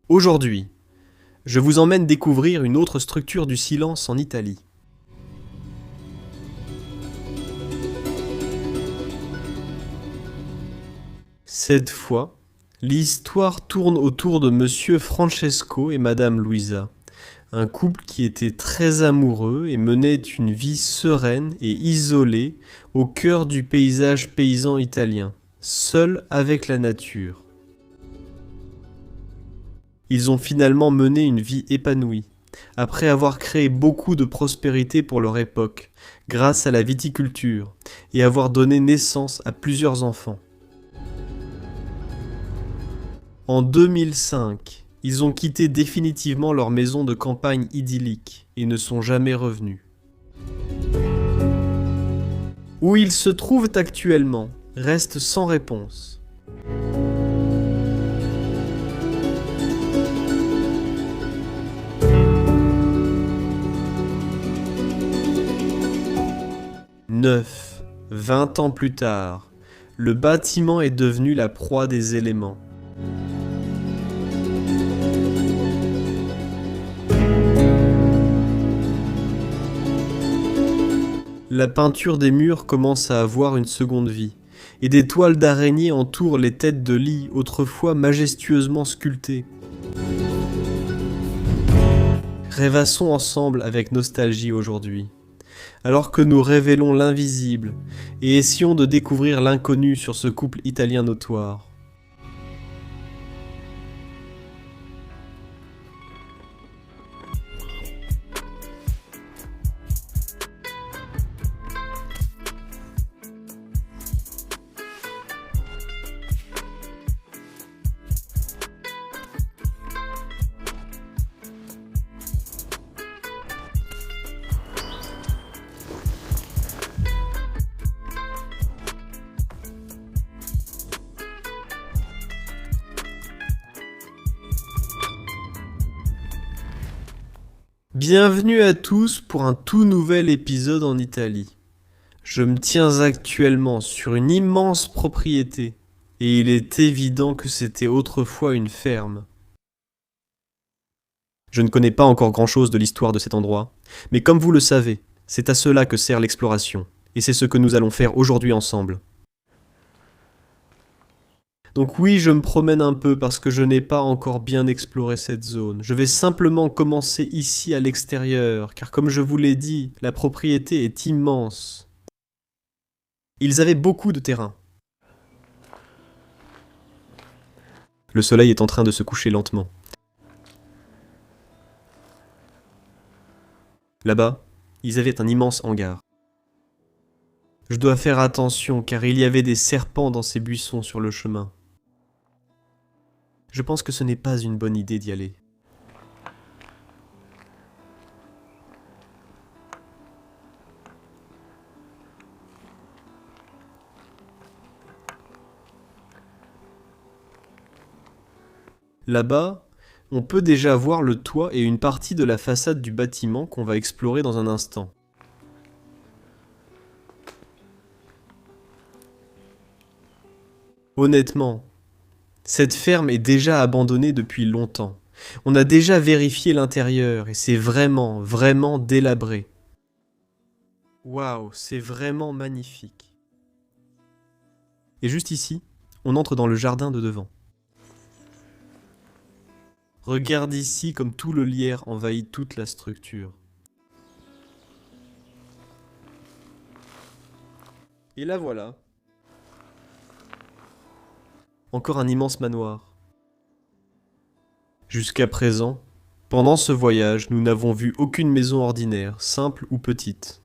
Aujourd'hui, je vous emmène découvrir une autre structure du silence en Italie. Cette fois, l'histoire tourne autour de Monsieur Francesco et Madame Luisa, un couple qui était très amoureux et menait une vie sereine et isolée au cœur du paysage paysan italien, seul avec la nature. Ils ont finalement mené une vie épanouie, après avoir créé beaucoup de prospérité pour leur époque, grâce à la viticulture, et avoir donné naissance à plusieurs enfants. En 2005, ils ont quitté définitivement leur maison de campagne idyllique et ne sont jamais revenus. Où ils se trouvent actuellement reste sans réponse. Neuf, 20 ans plus tard, le bâtiment est devenu la proie des éléments. La peinture des murs commence à avoir une seconde vie, et des toiles d'araignées entourent les têtes de lit autrefois majestueusement sculptées. Rêvassons ensemble avec nostalgie aujourd'hui, alors que nous révélons l'invisible et essayons de découvrir l'inconnu sur ce couple italien notoire. Bienvenue à tous pour un tout nouvel épisode en Italie. Je me tiens actuellement sur une immense propriété et il est évident que c'était autrefois une ferme. Je ne connais pas encore grand-chose de l'histoire de cet endroit, mais comme vous le savez, c'est à cela que sert l'exploration, et c'est ce que nous allons faire aujourd'hui ensemble. Donc oui, je me promène un peu parce que je n'ai pas encore bien exploré cette zone. Je vais simplement commencer ici à l'extérieur, car comme je vous l'ai dit, la propriété est immense. Ils avaient beaucoup de terrain. Le soleil est en train de se coucher lentement. Là-bas, ils avaient un immense hangar. Je dois faire attention car il y avait des serpents dans ces buissons sur le chemin. Je pense que ce n'est pas une bonne idée d'y aller. Là-bas, on peut déjà voir le toit et une partie de la façade du bâtiment qu'on va explorer dans un instant. Honnêtement, cette ferme est déjà abandonnée depuis longtemps. On a déjà vérifié l'intérieur et c'est vraiment, vraiment délabré. Waouh, c'est vraiment magnifique. Et juste ici, on entre dans le jardin de devant. Regarde ici comme tout le lierre envahit toute la structure. Et là voilà. Encore un immense manoir. Jusqu'à présent, pendant ce voyage, nous n'avons vu aucune maison ordinaire, simple ou petite.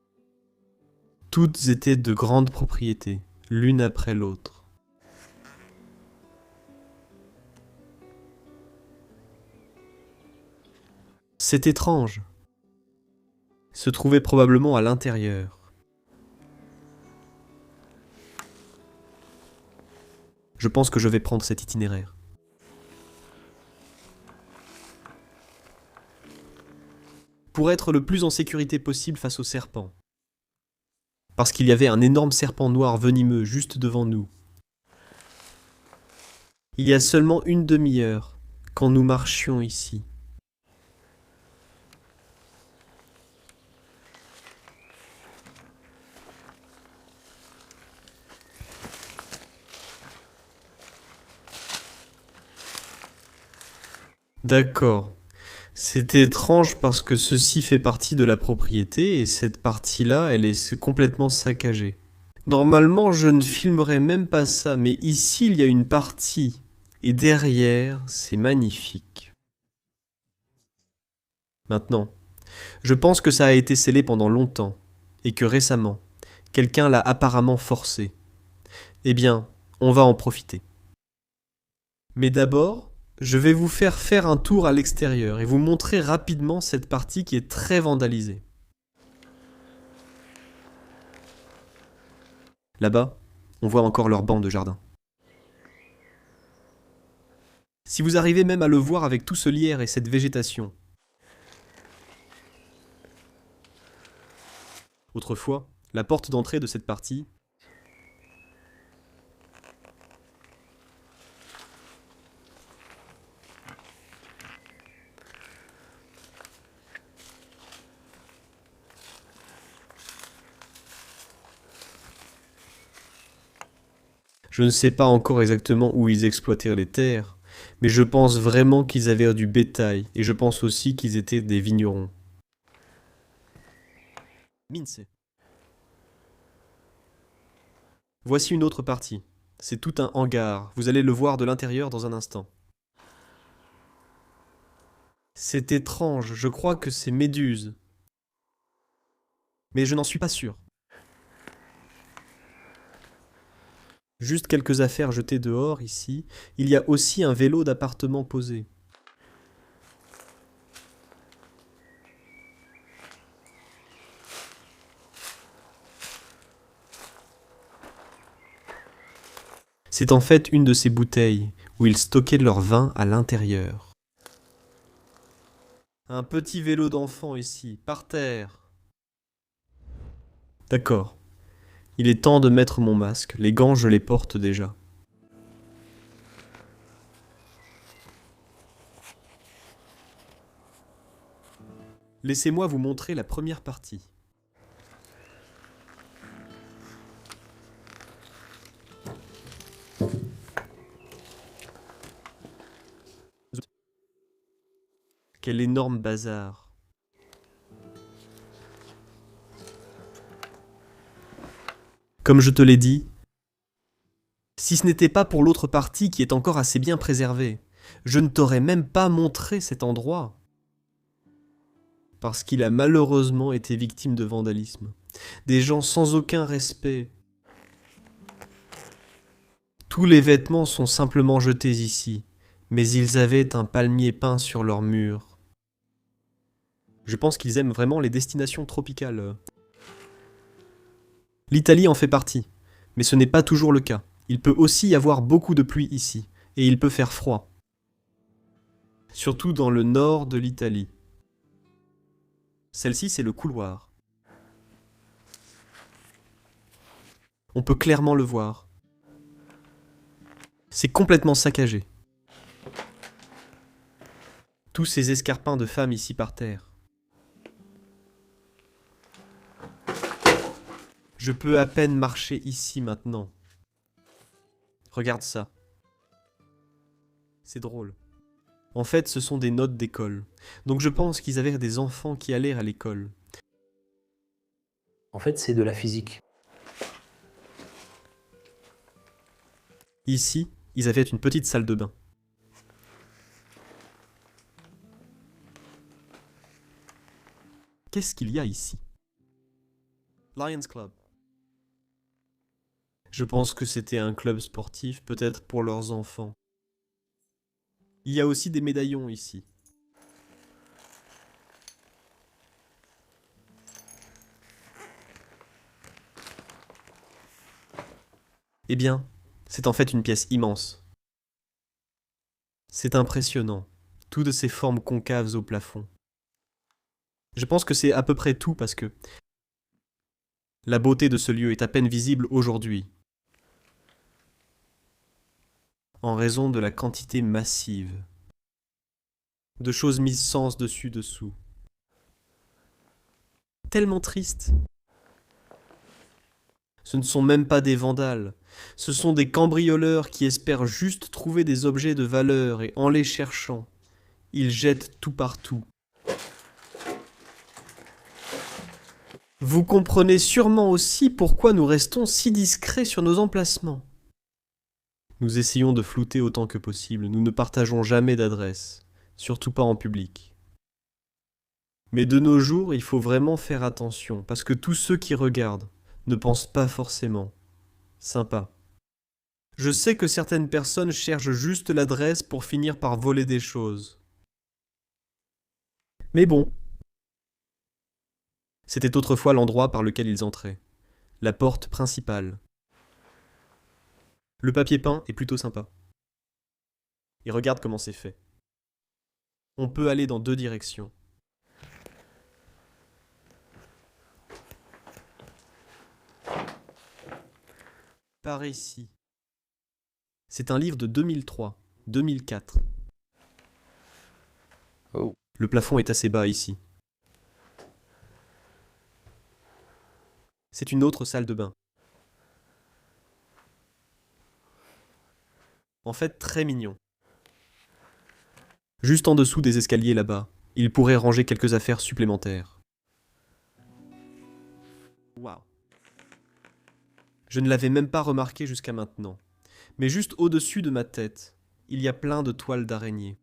Toutes étaient de grandes propriétés, l'une après l'autre. C'est étrange. Se trouvait probablement à l'intérieur. Je pense que je vais prendre cet itinéraire. Pour être le plus en sécurité possible face aux serpents. Parce qu'il y avait un énorme serpent noir venimeux juste devant nous. Il y a seulement une demi-heure, quand nous marchions ici. D'accord. C'est étrange parce que ceci fait partie de la propriété et cette partie-là, elle est complètement saccagée. Normalement, je ne filmerais même pas ça, mais ici, il y a une partie. Et derrière, c'est magnifique. Maintenant, je pense que ça a été scellé pendant longtemps, et que récemment, quelqu'un l'a apparemment forcé. Eh bien, on va en profiter. Mais d'abord, je vais vous faire un tour à l'extérieur et vous montrer rapidement cette partie qui est très vandalisée. Là-bas, on voit encore leur banc de jardin. Si vous arrivez même à le voir avec tout ce lierre et cette végétation. Autrefois, la porte d'entrée de cette partie. Je ne sais pas encore exactement où ils exploitaient les terres, mais je pense vraiment qu'ils avaient du bétail, et je pense aussi qu'ils étaient des vignerons. Mince. Voici une autre partie. C'est tout un hangar, vous allez le voir de l'intérieur dans un instant. C'est étrange, je crois que c'est Méduse. Mais je n'en suis pas sûr. Juste quelques affaires jetées dehors ici. Il y a aussi un vélo d'appartement posé. C'est en fait une de ces bouteilles où ils stockaient leur vin à l'intérieur. Un petit vélo d'enfant ici, par terre. D'accord. Il est temps de mettre mon masque. Les gants, je les porte déjà. Laissez-moi vous montrer la première partie. Quel énorme bazar. Comme je te l'ai dit, si ce n'était pas pour l'autre partie qui est encore assez bien préservée, je ne t'aurais même pas montré cet endroit. Parce qu'il a malheureusement été victime de vandalisme. Des gens sans aucun respect. Tous les vêtements sont simplement jetés ici, mais ils avaient un palmier peint sur leur mur. Je pense qu'ils aiment vraiment les destinations tropicales. L'Italie en fait partie, mais ce n'est pas toujours le cas. Il peut aussi y avoir beaucoup de pluie ici, et il peut faire froid. Surtout dans le nord de l'Italie. Celle-ci, c'est le couloir. On peut clairement le voir. C'est complètement saccagé. Tous ces escarpins de femmes ici par terre. Je peux à peine marcher ici maintenant. Regarde ça. C'est drôle. En fait, ce sont des notes d'école. Donc je pense qu'ils avaient des enfants qui allaient à l'école. En fait, c'est de la physique. Ici, ils avaient une petite salle de bain. Qu'est-ce qu'il y a ici? Lions Club. Je pense que c'était un club sportif, peut-être pour leurs enfants. Il y a aussi des médaillons ici. Eh bien, c'est en fait une pièce immense. C'est impressionnant, toutes ces formes concaves au plafond. Je pense que c'est à peu près tout parce que la beauté de ce lieu est à peine visible aujourd'hui, en raison de la quantité massive de choses mises sens dessus dessous. Tellement triste. Ce ne sont même pas des vandales, ce sont des cambrioleurs qui espèrent juste trouver des objets de valeur et en les cherchant, ils jettent tout partout. Vous comprenez sûrement aussi pourquoi nous restons si discrets sur nos emplacements. Nous essayons de flouter autant que possible, nous ne partageons jamais d'adresse, surtout pas en public. Mais de nos jours, il faut vraiment faire attention, parce que tous ceux qui regardent ne pensent pas forcément. Sympa. Je sais que certaines personnes cherchent juste l'adresse pour finir par voler des choses. Mais bon. C'était autrefois l'endroit par lequel ils entraient. La porte principale. Le papier peint est plutôt sympa. Et regarde comment c'est fait. On peut aller dans deux directions. Par ici. C'est un livre de 2003-2004. Oh. Le plafond est assez bas ici. C'est une autre salle de bain. En fait, très mignon. Juste en dessous des escaliers là-bas, il pourrait ranger quelques affaires supplémentaires. Waouh. Je ne l'avais même pas remarqué jusqu'à maintenant. Mais juste au-dessus de ma tête, il y a plein de toiles d'araignées.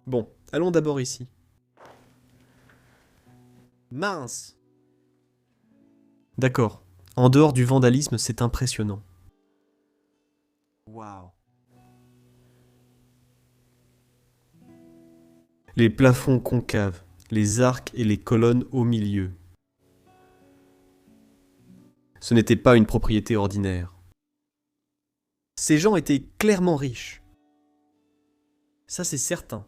Bon, allons d'abord ici. Mince! D'accord. En dehors du vandalisme, c'est impressionnant. Waouh! Les plafonds concaves, les arcs et les colonnes au milieu. Ce n'était pas une propriété ordinaire. Ces gens étaient clairement riches. Ça, c'est certain.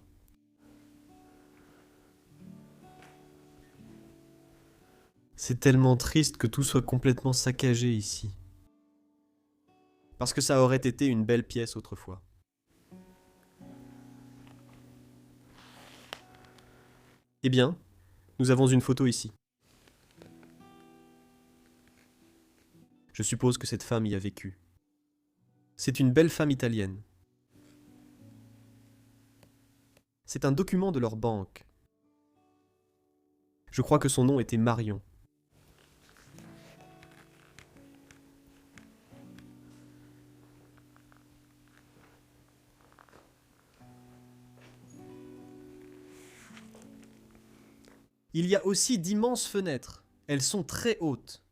C'est tellement triste que tout soit complètement saccagé ici. Parce que ça aurait été une belle pièce autrefois. Eh bien, nous avons une photo ici. Je suppose que cette femme y a vécu. C'est une belle femme italienne. C'est un document de leur banque. Je crois que son nom était Marion. Il y a aussi d'immenses fenêtres. Elles sont très hautes.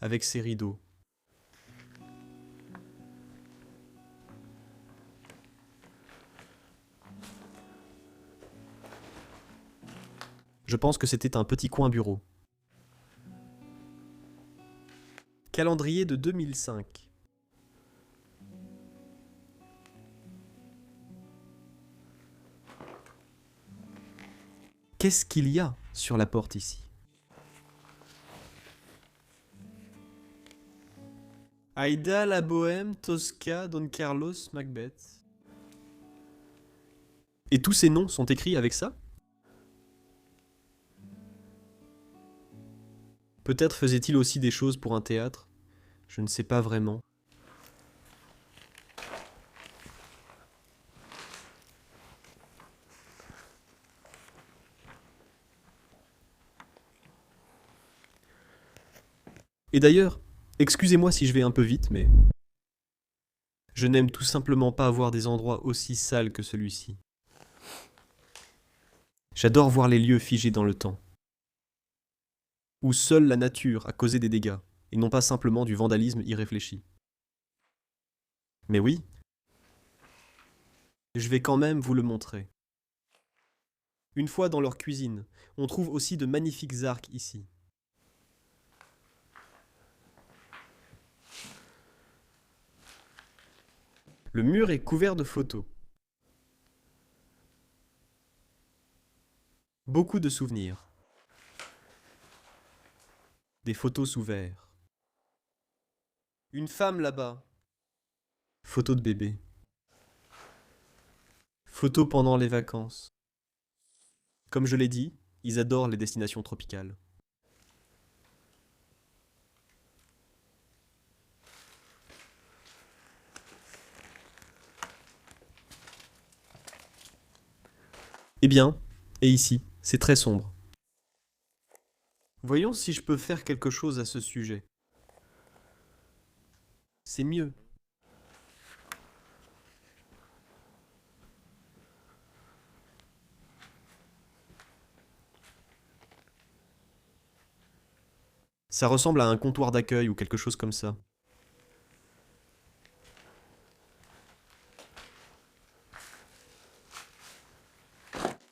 Avec ces rideaux. Je pense que c'était un petit coin bureau. Calendrier de 2005. Qu'est-ce qu'il y a sur la porte ici? Aïda, la Bohème, Tosca, Don Carlos, Macbeth. Et tous ces noms sont écrits avec ça? Peut-être faisait-il aussi des choses pour un théâtre? Je ne sais pas vraiment. Et d'ailleurs, excusez-moi si je vais un peu vite, mais je n'aime tout simplement pas voir des endroits aussi sales que celui-ci. J'adore voir les lieux figés dans le temps, où seule la nature a causé des dégâts, et non pas simplement du vandalisme irréfléchi. Mais oui, je vais quand même vous le montrer. Une fois dans leur cuisine, on trouve aussi de magnifiques arcs ici. Le mur est couvert de photos. Beaucoup de souvenirs. Des photos sous verre. Une femme là-bas. Photo de bébé. Photo pendant les vacances. Comme je l'ai dit, ils adorent les destinations tropicales. Eh bien, et ici, c'est très sombre. Voyons si je peux faire quelque chose à ce sujet. C'est mieux. Ça ressemble à un comptoir d'accueil ou quelque chose comme ça.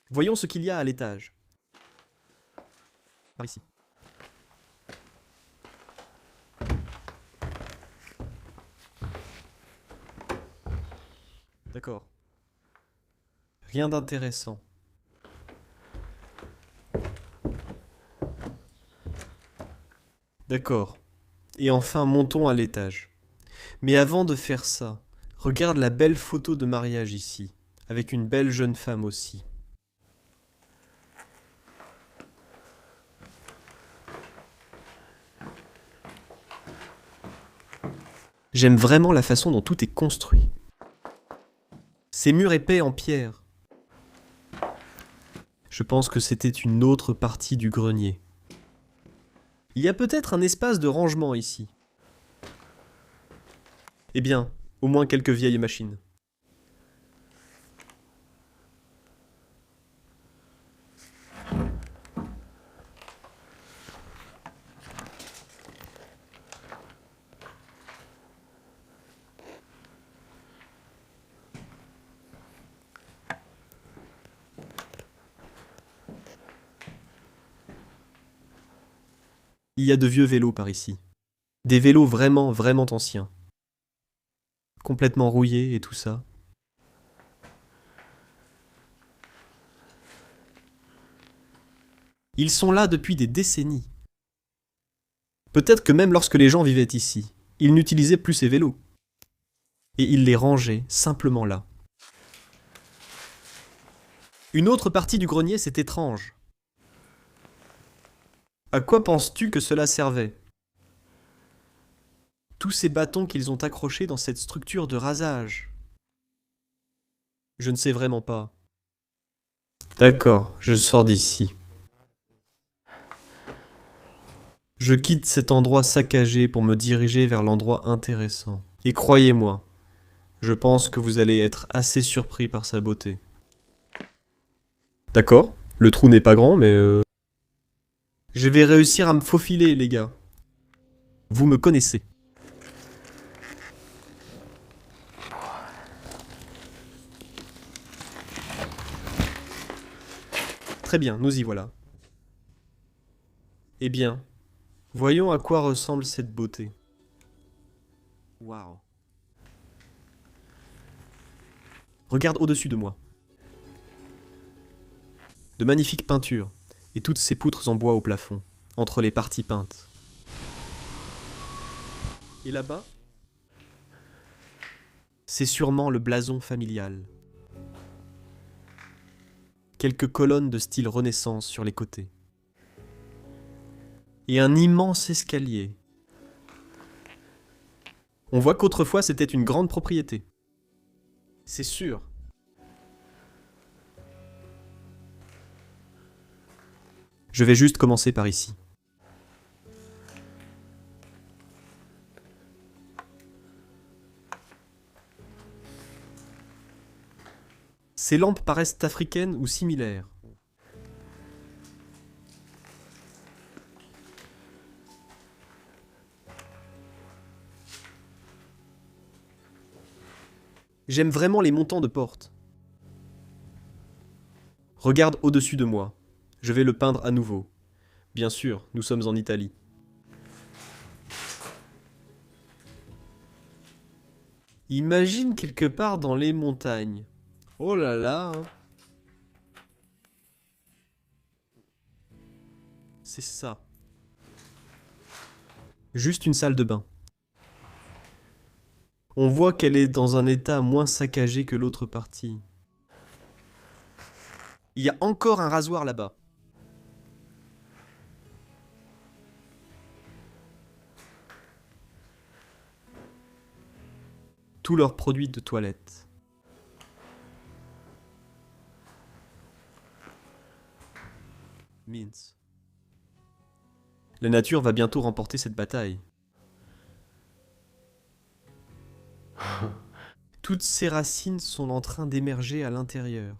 Voyons ce qu'il y a à l'étage. Par ici. D'accord. Rien d'intéressant. D'accord. Et enfin, montons à l'étage. Mais avant de faire ça, regarde la belle photo de mariage ici, avec une belle jeune femme aussi. J'aime vraiment la façon dont tout est construit. Ces murs épais en pierre. Je pense que c'était une autre partie du grenier. Il y a peut-être un espace de rangement ici. Eh bien, au moins quelques vieilles machines. Il y a de vieux vélos par ici. Des vélos vraiment, vraiment anciens. Complètement rouillés et tout ça. Ils sont là depuis des décennies. Peut-être que même lorsque les gens vivaient ici, ils n'utilisaient plus ces vélos. Et ils les rangeaient simplement là. Une autre partie du grenier, c'est étrange. À quoi penses-tu que cela servait? Tous ces bâtons qu'ils ont accrochés dans cette structure de rasage. Je ne sais vraiment pas. D'accord, je sors d'ici. Je quitte cet endroit saccagé pour me diriger vers l'endroit intéressant. Et croyez-moi, je pense que vous allez être assez surpris par sa beauté. D'accord, le trou n'est pas grand, mais je vais réussir à me faufiler, les gars. Vous me connaissez. Très bien, nous y voilà. Eh bien, voyons à quoi ressemble cette beauté. Waouh. Regarde au-dessus de moi. De magnifiques peintures, et toutes ces poutres en bois au plafond, entre les parties peintes. Et là-bas, c'est sûrement le blason familial. Quelques colonnes de style Renaissance sur les côtés. Et un immense escalier. On voit qu'autrefois c'était une grande propriété. C'est sûr. Je vais juste commencer par ici. Ces lampes paraissent africaines ou similaires. J'aime vraiment les montants de porte. Regarde au-dessus de moi. Je vais le peindre à nouveau. Bien sûr, nous sommes en Italie. Imagine quelque part dans les montagnes. Oh là là, hein. C'est ça. Juste une salle de bain. On voit qu'elle est dans un état moins saccagé que l'autre partie. Il y a encore un rasoir là-bas. Tous leurs produits de toilette. Mince. La nature va bientôt remporter cette bataille. Toutes ces racines sont en train d'émerger à l'intérieur.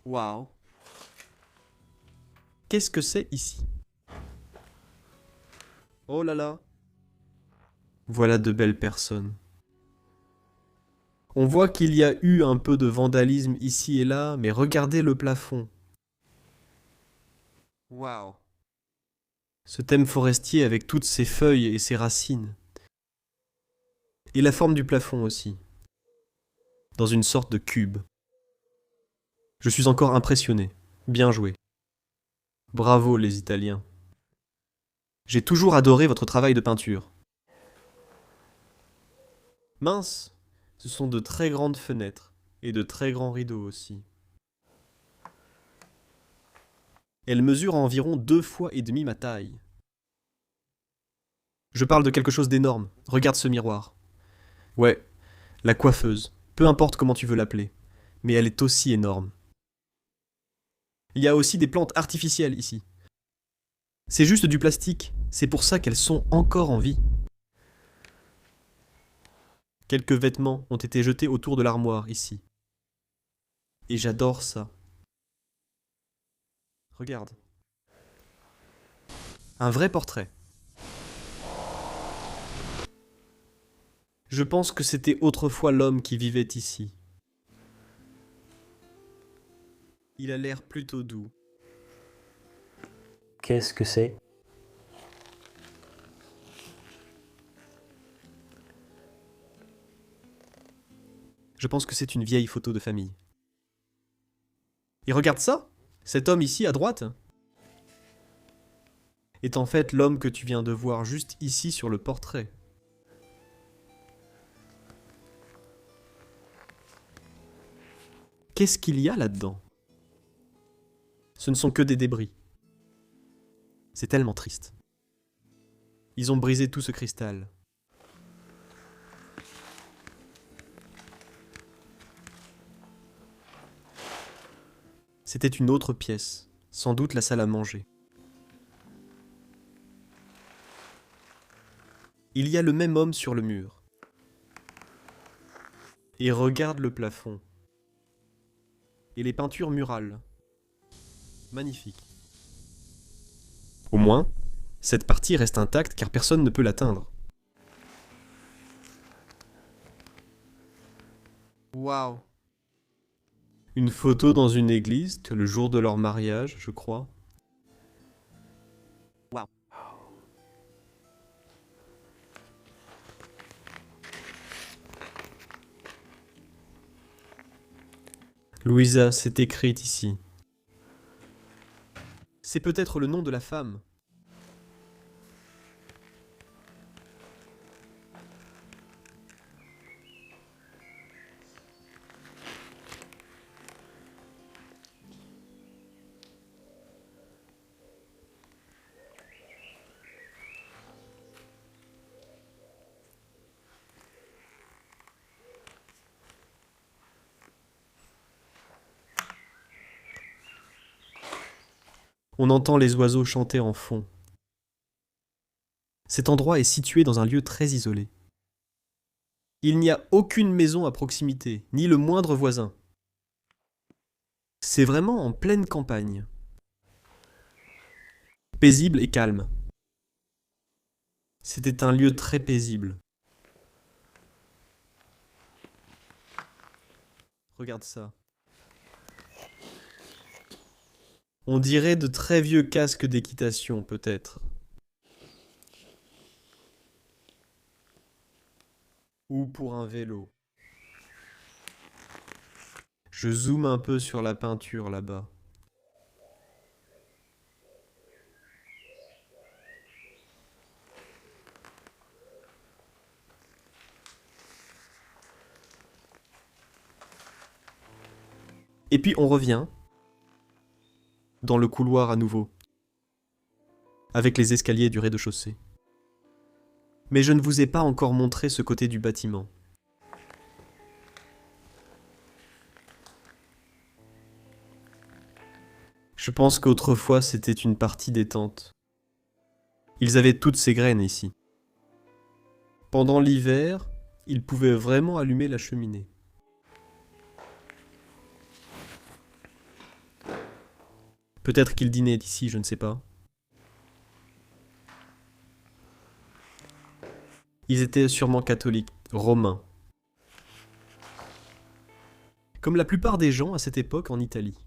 Waouh. Qu'est-ce que c'est ici? Oh là là. Voilà de belles personnes. On voit qu'il y a eu un peu de vandalisme ici et là, mais regardez le plafond. Waouh. Ce thème forestier avec toutes ses feuilles et ses racines. Et la forme du plafond aussi. Dans une sorte de cube. Je suis encore impressionné. Bien joué. Bravo les Italiens. J'ai toujours adoré votre travail de peinture. Mince, ce sont de très grandes fenêtres et de très grands rideaux aussi. Elle mesure environ 2 fois et demi ma taille. Je parle de quelque chose d'énorme. Regarde ce miroir. Ouais, la coiffeuse. Peu importe comment tu veux l'appeler. Mais elle est aussi énorme. Il y a aussi des plantes artificielles ici. C'est juste du plastique. C'est pour ça qu'elles sont encore en vie. Quelques vêtements ont été jetés autour de l'armoire ici. Et j'adore ça. Regarde. Un vrai portrait. Je pense que c'était autrefois l'homme qui vivait ici. Il a l'air plutôt doux. Qu'est-ce que c'est? Je pense que c'est une vieille photo de famille. Et regarde ça! Cet homme ici à droite est en fait l'homme que tu viens de voir juste ici sur le portrait. Qu'est-ce qu'il y a là-dedans? Ce ne sont que des débris. C'est tellement triste. Ils ont brisé tout ce cristal. C'était une autre pièce, sans doute la salle à manger. Il y a le même homme sur le mur. Et regarde le plafond. Et les peintures murales. Magnifique. Au moins, cette partie reste intacte car personne ne peut l'atteindre. Waouh! Une photo dans une église, le jour de leur mariage, je crois. Waouh! Louisa, c'est écrit ici. C'est peut-être le nom de la femme. On entend les oiseaux chanter en fond. Cet endroit est situé dans un lieu très isolé. Il n'y a aucune maison à proximité, ni le moindre voisin. C'est vraiment en pleine campagne. Paisible et calme. C'était un lieu très paisible. Regarde ça. On dirait de très vieux casques d'équitation, peut-être. Ou pour un vélo. Je zoome un peu sur la peinture là-bas. Et puis on revient dans le couloir à nouveau, avec les escaliers du rez-de-chaussée. Mais je ne vous ai pas encore montré ce côté du bâtiment. Je pense qu'autrefois c'était une partie détente. Ils avaient toutes ces graines ici. Pendant l'hiver, ils pouvaient vraiment allumer la cheminée. Peut-être qu'ils dînaient ici, je ne sais pas. Ils étaient sûrement catholiques, romains. Comme la plupart des gens à cette époque en Italie.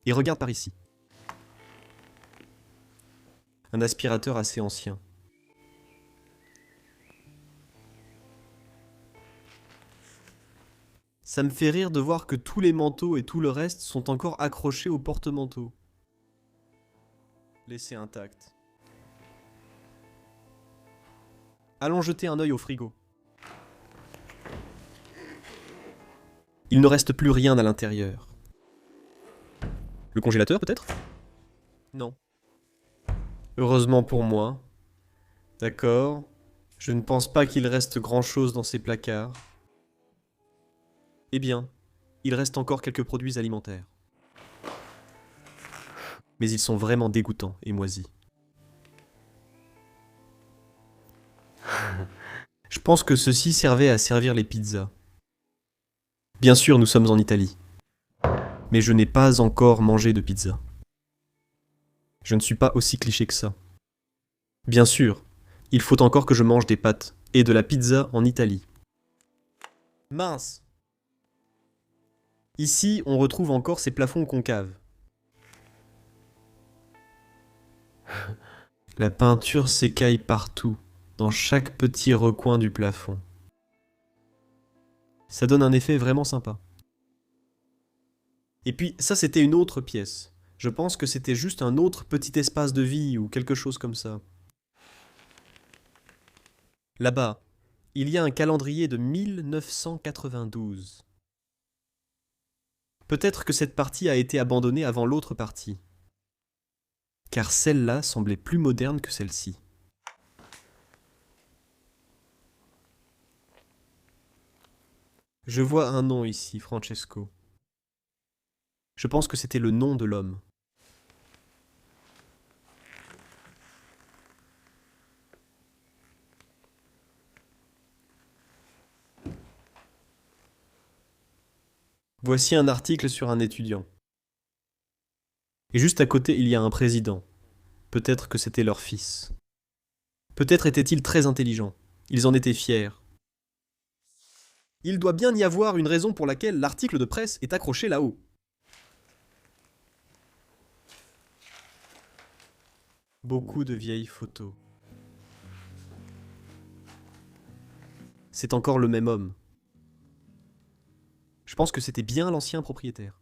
Et regarde par ici. Un aspirateur assez ancien. Ça me fait rire de voir que tous les manteaux et tout le reste sont encore accrochés au porte-manteau. Laissés intacts. Allons jeter un œil au frigo. Il ne reste plus rien à l'intérieur. Le congélateur peut-être? Non. Heureusement pour moi. D'accord. Je ne pense pas qu'il reste grand-chose dans ces placards. Eh bien, il reste encore quelques produits alimentaires. Mais ils sont vraiment dégoûtants et moisis. Je pense que ceci servait à servir les pizzas. Bien sûr, nous sommes en Italie. Mais je n'ai pas encore mangé de pizza. Je ne suis pas aussi cliché que ça. Bien sûr, il faut encore que je mange des pâtes et de la pizza en Italie. Mince! Ici, on retrouve encore ces plafonds concaves. La peinture s'écaille partout, dans chaque petit recoin du plafond. Ça donne un effet vraiment sympa. Et puis, ça c'était une autre pièce. Je pense que c'était juste un autre petit espace de vie ou quelque chose comme ça. Là-bas, il y a un calendrier de 1992. Peut-être que cette partie a été abandonnée avant l'autre partie. Car celle-là semblait plus moderne que celle-ci. Je vois un nom ici, Francesco. Je pense que c'était le nom de l'homme. Voici un article sur un étudiant. Et juste à côté, il y a un président. Peut-être que c'était leur fils. Peut-être étaient-ils très intelligents. Ils en étaient fiers. Il doit bien y avoir une raison pour laquelle l'article de presse est accroché là-haut. Beaucoup de vieilles photos. C'est encore le même homme. Je pense que c'était bien l'ancien propriétaire.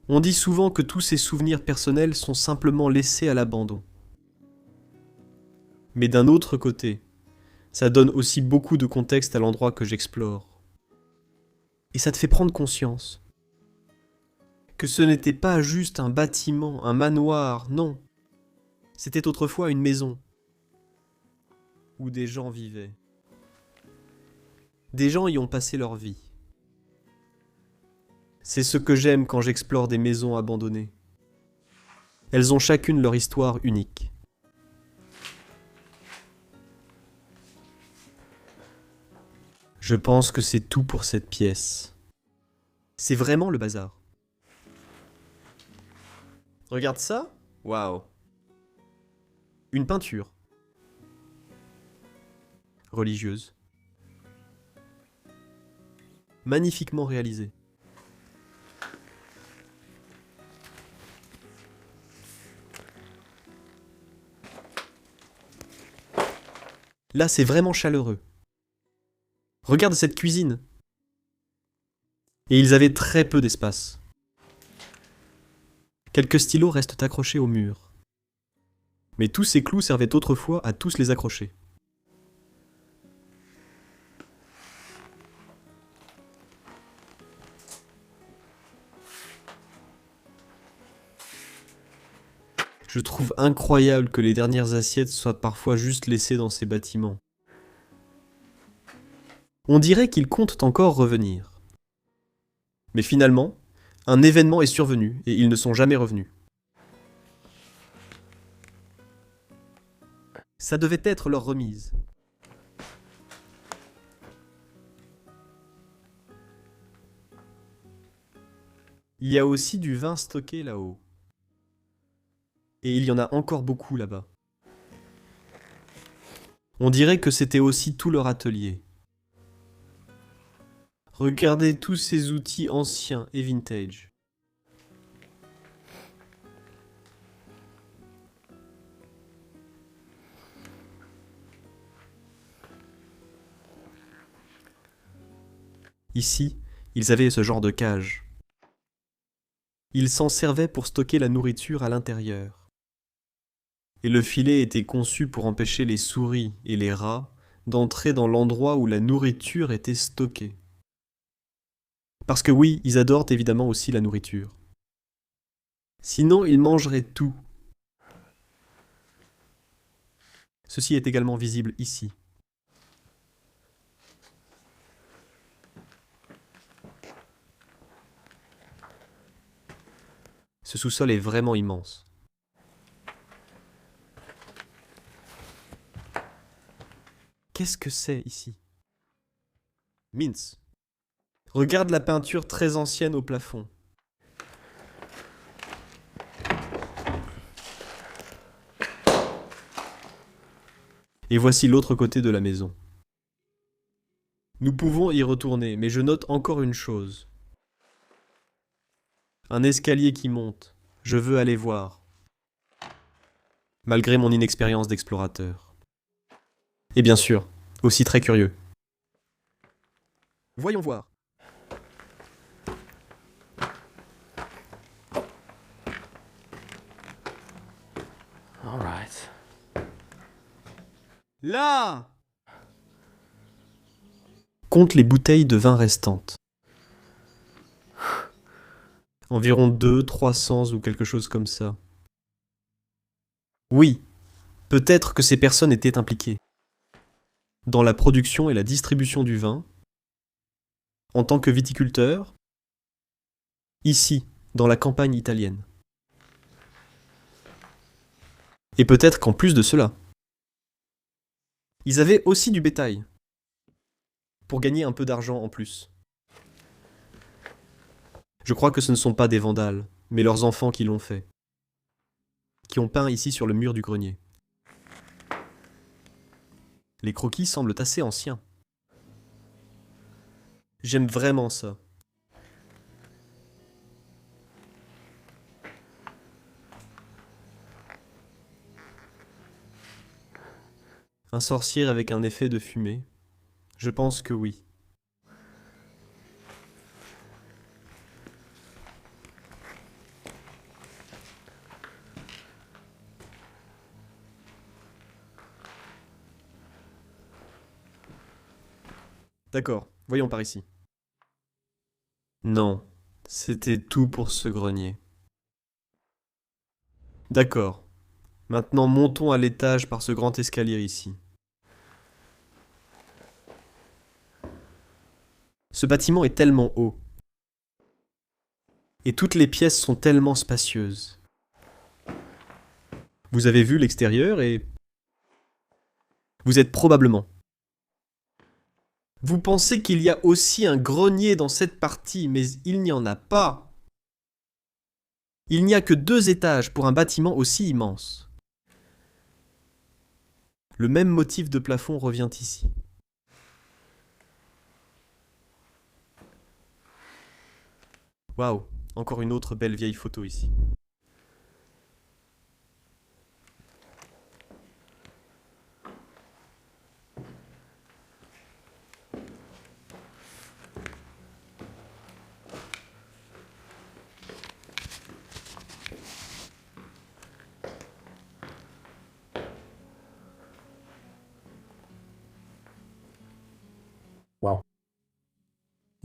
On dit souvent que tous ces souvenirs personnels sont simplement laissés à l'abandon. Mais d'un autre côté, ça donne aussi beaucoup de contexte à l'endroit que j'explore. Et ça te fait prendre conscience que ce n'était pas juste un bâtiment, un manoir, non. C'était autrefois une maison où des gens vivaient. Des gens y ont passé leur vie. C'est ce que j'aime quand j'explore des maisons abandonnées. Elles ont chacune leur histoire unique. Je pense que c'est tout pour cette pièce. C'est vraiment le bazar. Regarde ça. Waouh. Une peinture. Religieuse. Magnifiquement réalisée. Là, c'est vraiment chaleureux. Regarde cette cuisine. Et ils avaient très peu d'espace. Quelques stylos restent accrochés au mur. Mais tous ces clous servaient autrefois à tous les accrocher. Je trouve incroyable que les dernières assiettes soient parfois juste laissées dans ces bâtiments. On dirait qu'ils comptent encore revenir. Mais finalement, un événement est survenu et ils ne sont jamais revenus. Ça devait être leur remise. Il y a aussi du vin stocké là-haut. Et il y en a encore beaucoup là-bas. On dirait que c'était aussi tout leur atelier. Regardez tous ces outils anciens et vintage. Ici, ils avaient ce genre de cage. Ils s'en servaient pour stocker la nourriture à l'intérieur. Et le filet était conçu pour empêcher les souris et les rats d'entrer dans l'endroit où la nourriture était stockée. Parce que oui, ils adorent évidemment aussi la nourriture. Sinon, ils mangeraient tout. Ceci est également visible ici. Ce sous-sol est vraiment immense. Qu'est-ce que c'est ici? Mince. Regarde la peinture très ancienne au plafond. Et voici l'autre côté de la maison. Nous pouvons y retourner, mais je note encore une chose. Un escalier qui monte. Je veux aller voir. Malgré mon inexpérience d'explorateur. Et bien sûr, aussi très curieux. Voyons voir. All right. Là! Compte les bouteilles de vin restantes. Environ 200-300 ou quelque chose comme ça. Oui, peut-être que ces personnes étaient impliquées dans la production et la distribution du vin, en tant que viticulteurs, ici, dans la campagne italienne. Et peut-être qu'en plus de cela, ils avaient aussi du bétail, pour gagner un peu d'argent en plus. Je crois que ce ne sont pas des vandales, mais leurs enfants qui l'ont fait, qui ont peint ici sur le mur du grenier. Les croquis semblent assez anciens. J'aime vraiment ça. Un sorcier avec un effet de fumée? Je pense que oui. D'accord, voyons par ici. Non, c'était tout pour ce grenier. D'accord. Maintenant montons à l'étage par ce grand escalier ici. Ce bâtiment est tellement haut. Et toutes les pièces sont tellement spacieuses. Vous avez vu l'extérieur et... Vous êtes probablement... Vous pensez qu'il y a aussi un grenier dans cette partie, mais il n'y en a pas. Il n'y a que 2 étages pour un bâtiment aussi immense. Le même motif de plafond revient ici. Waouh, encore une autre belle vieille photo ici.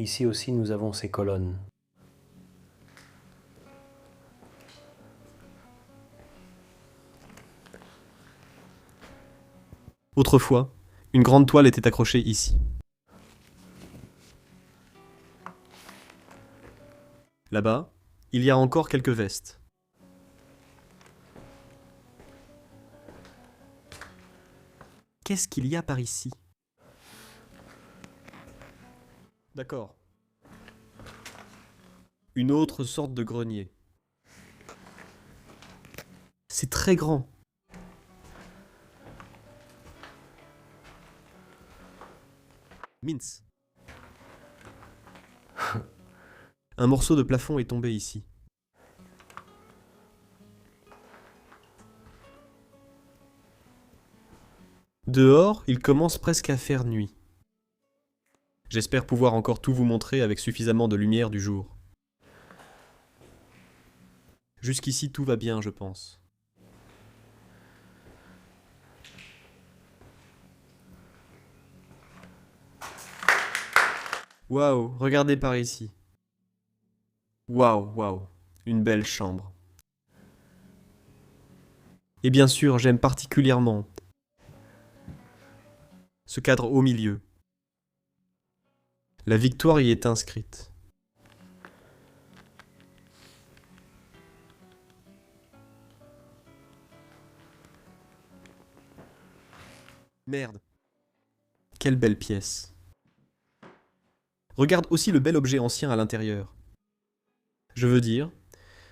Ici aussi, nous avons ces colonnes. Autrefois, une grande toile était accrochée ici. Là-bas, il y a encore quelques vestes. Qu'est-ce qu'il y a par ici? D'accord. Une autre sorte de grenier. C'est très grand. Mince. Un morceau de plafond est tombé ici. Dehors, il commence presque à faire nuit. J'espère pouvoir encore tout vous montrer avec suffisamment de lumière du jour. Jusqu'ici, tout va bien, je pense. Waouh, regardez par ici. Waouh, waouh, une belle chambre. Et bien sûr, j'aime particulièrement ce cadre au milieu. La victoire y est inscrite. Merde. Quelle belle pièce. Regarde aussi le bel objet ancien à l'intérieur. Je veux dire,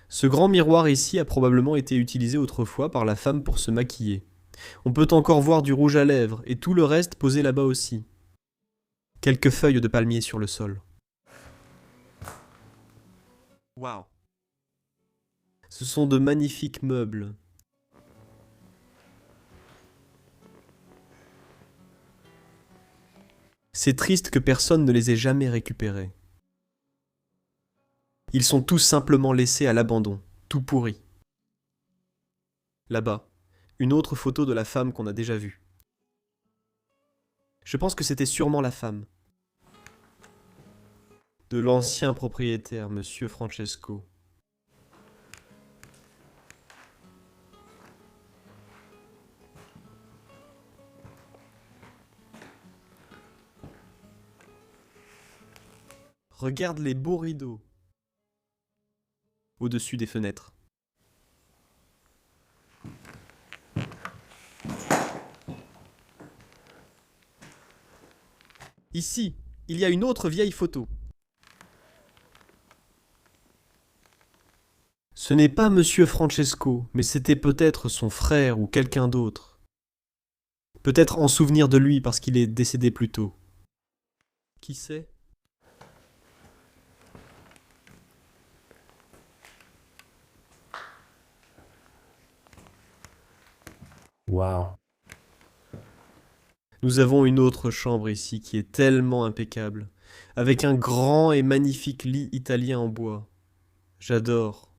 ce grand miroir ici a probablement été utilisé autrefois par la femme pour se maquiller. On peut encore voir du rouge à lèvres et tout le reste posé là-bas aussi. Quelques feuilles de palmier sur le sol. Waouh. Ce sont de magnifiques meubles. C'est triste que personne ne les ait jamais récupérés. Ils sont tous simplement laissés à l'abandon, tout pourris. Là-bas, une autre photo de la femme qu'on a déjà vue. Je pense que c'était sûrement la femme de l'ancien propriétaire, Monsieur Francesco. Regarde les beaux rideaux au-dessus des fenêtres. Ici, il y a une autre vieille photo. Ce n'est pas Monsieur Francesco, mais c'était peut-être son frère ou quelqu'un d'autre. Peut-être en souvenir de lui parce qu'il est décédé plus tôt. Qui sait? Wow. Nous avons une autre chambre ici qui est tellement impeccable, avec un grand et magnifique lit italien en bois. J'adore.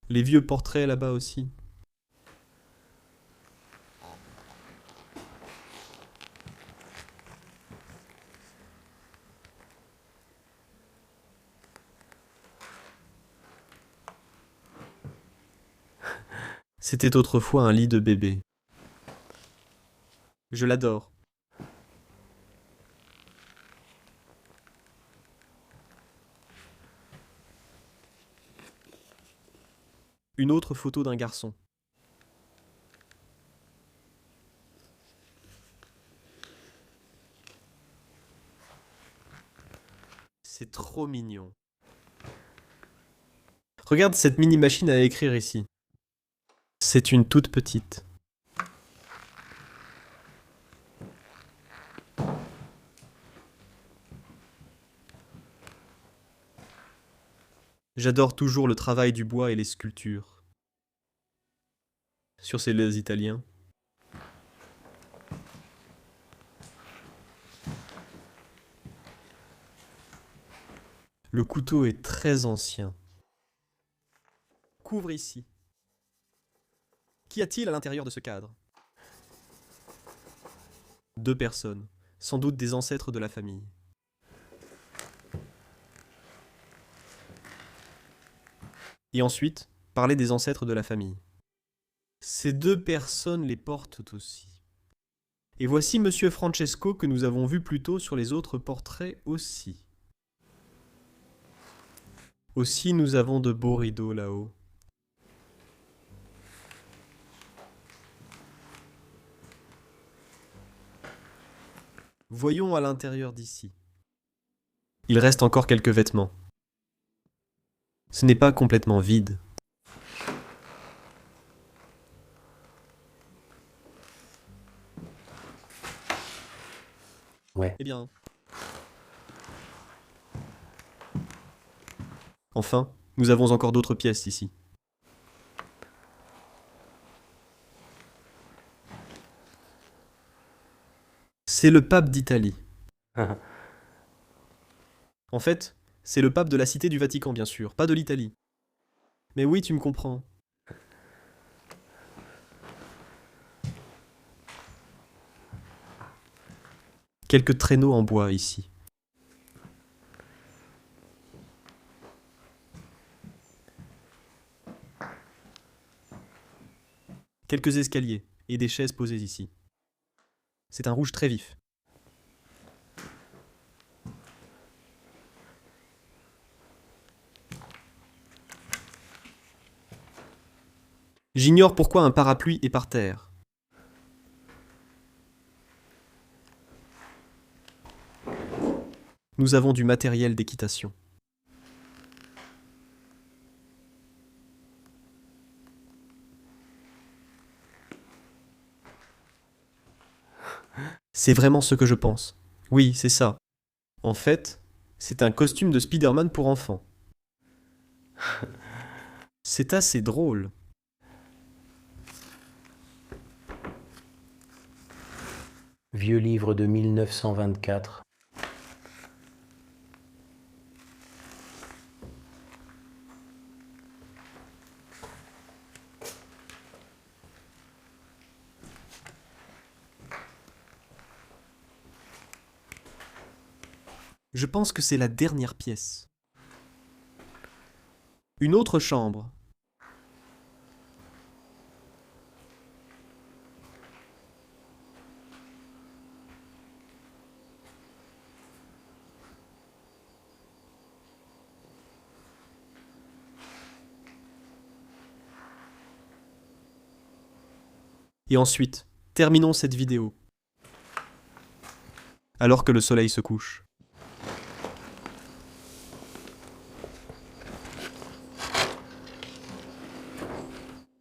Les vieux portraits là-bas aussi. C'était autrefois un lit de bébé. Je l'adore. Une autre photo d'un garçon. C'est trop mignon. Regarde cette mini machine à écrire ici. C'est une toute petite. J'adore toujours le travail du bois et les sculptures. Sur ces laits italiens. Le couteau est très ancien. Couvre ici. Qu'y a-t-il à l'intérieur de ce cadre? 2 personnes, sans doute des ancêtres de la famille. Et ensuite, parler des ancêtres de la famille. Ces deux personnes les portent aussi. Et voici Monsieur Francesco que nous avons vu plus tôt sur les autres portraits aussi. Aussi nous avons de beaux rideaux là-haut. Voyons à l'intérieur d'ici. Il reste encore quelques vêtements. Ce n'est pas complètement vide. Ouais. Eh bien. Enfin, nous avons encore d'autres pièces ici. C'est le pape d'Italie. En fait, c'est le pape de la Cité du Vatican, bien sûr, pas de l'Italie. Mais oui, tu me comprends. Quelques traîneaux en bois ici. Quelques escaliers et des chaises posées ici. C'est un rouge très vif. J'ignore pourquoi un parapluie est par terre. Nous avons du matériel d'équitation. C'est vraiment ce que je pense. Oui, c'est ça. En fait, c'est un costume de Spider-Man pour enfants. C'est assez drôle. Vieux livre de 1924. Je pense que c'est la dernière pièce. Une autre chambre. Et ensuite, terminons cette vidéo. Alors que le soleil se couche.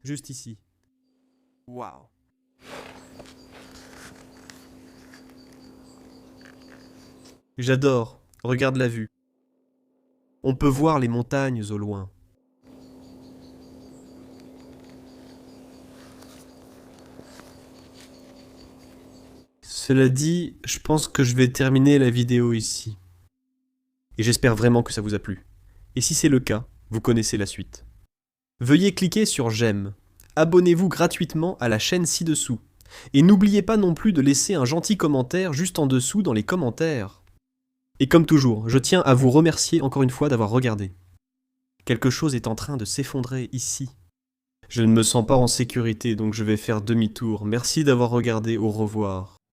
Juste ici. Waouh. J'adore. Regarde la vue. On peut voir les montagnes au loin. Cela dit, je pense que je vais terminer la vidéo ici. Et j'espère vraiment que ça vous a plu. Et si c'est le cas, vous connaissez la suite. Veuillez cliquer sur j'aime. Abonnez-vous gratuitement à la chaîne ci-dessous. Et n'oubliez pas non plus de laisser un gentil commentaire juste en dessous dans les commentaires. Et comme toujours, je tiens à vous remercier encore une fois d'avoir regardé. Quelque chose est en train de s'effondrer ici. Je ne me sens pas en sécurité, donc je vais faire demi-tour. Merci d'avoir regardé, au revoir.